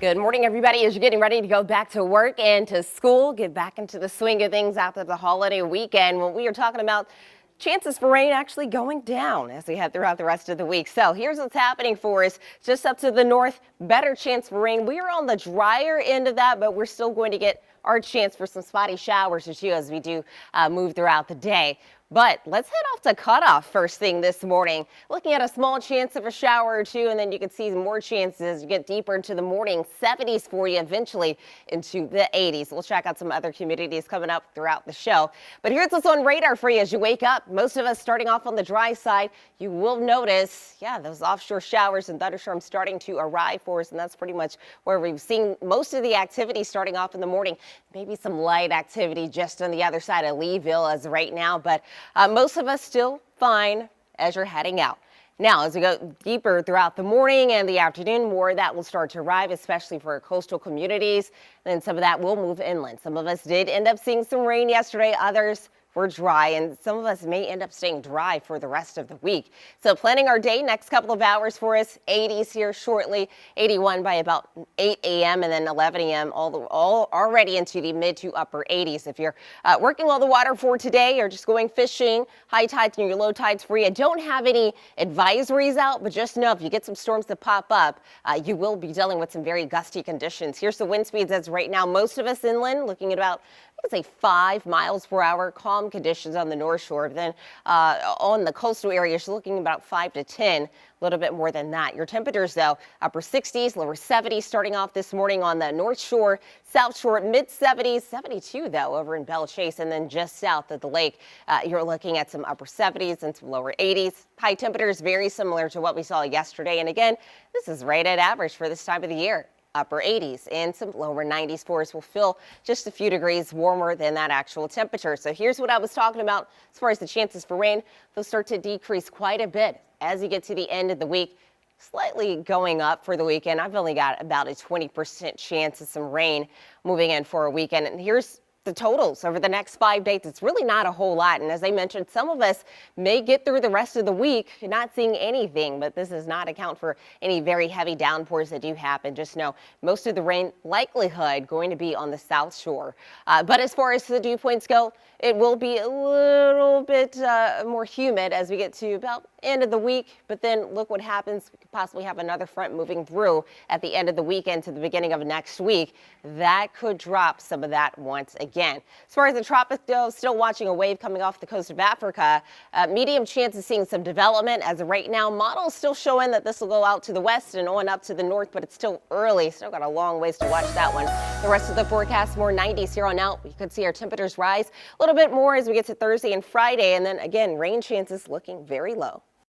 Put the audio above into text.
Good morning, everybody. As you're getting ready to go back to work and to school, get back into the swing of things after the holiday weekend, when we are talking about chances for rain actually going down as we head throughout the rest of the week. So here's what's happening for us just up to the north. Better chance for rain. We are on the drier end of that, but we're still going to get our chance for some spotty showers or two as we do move throughout the day. But let's head off to cutoff first thing this morning. Looking at a small chance of a shower or two, and then you can see more chances as you get deeper into the morning. 70s for you eventually into the 80s. We'll check out some other communities coming up throughout the show. But here's what's on radar for you as you wake up. Most of us starting off on the dry side. You will notice, those offshore showers and thunderstorms starting to arrive for us, and that's pretty much where we've seen most of the activity starting off in the morning. Maybe some light activity just on the other side of Leeville as right now, but most of us still fine as you're heading out. Now, as we go deeper throughout the morning and the afternoon, more of that will start to arrive, especially for our coastal communities. Then some of that will move inland. Some of us did end up seeing some rain yesterday. Others were dry, and some of us may end up staying dry for the rest of the week. So planning our day, next couple of hours for us, 80s here shortly, 81 by about 8 a.m. and then 11 a.m. all already into the mid to upper 80s. If you're working on the water for today or just going fishing, high tides and your low tides free, I don't have any advisories out, but just know if you get some storms that pop up, you will be dealing with some very gusty conditions. Here's the wind speeds as right now. Most of us inland looking at about, I would say 5 miles per hour, calm conditions on the North Shore. Then on the coastal areas, you're looking about 5 to 10, a little bit more than that. Your temperatures, though, upper 60s, lower 70s starting off this morning on the North Shore, South Shore, mid 70s, 72, though, over in Belle Chase, and then just south of the lake, you're looking at some upper 70s and some lower 80s. High temperatures very similar to what we saw yesterday. And again, this is right at average for this time of the year. Upper 80s and some lower 90s for us will feel just a few degrees warmer than that actual temperature. So here's what I was talking about as far as the chances for rain. They'll start to decrease quite a bit as you get to the end of the week. Slightly going up for the weekend. I've only got about a 20% chance of some rain moving in for a weekend. And here's the totals over the next 5 days. It's really not a whole lot. And as I mentioned, some of us may get through the rest of the week not seeing anything, but this does not account for any very heavy downpours that do happen. Just know most of the rain likelihood going to be on the South Shore. But as far as the dew points go, it will be a little bit more humid as we get to about end of the week. But then look what happens. We could possibly have another front moving through at the end of the weekend to the beginning of next week. That could drop some of that once again. As far as the tropics go, still watching a wave coming off the coast of Africa. Medium chance of seeing some development as of right now. Models still showing that this will go out to the west and on up to the north, but it's still early. Still got a long ways to watch that one. The rest of the forecast, more 90s here on out. We could see our temperatures rise a little bit more as we get to Thursday and Friday. And then again, rain chances looking very low.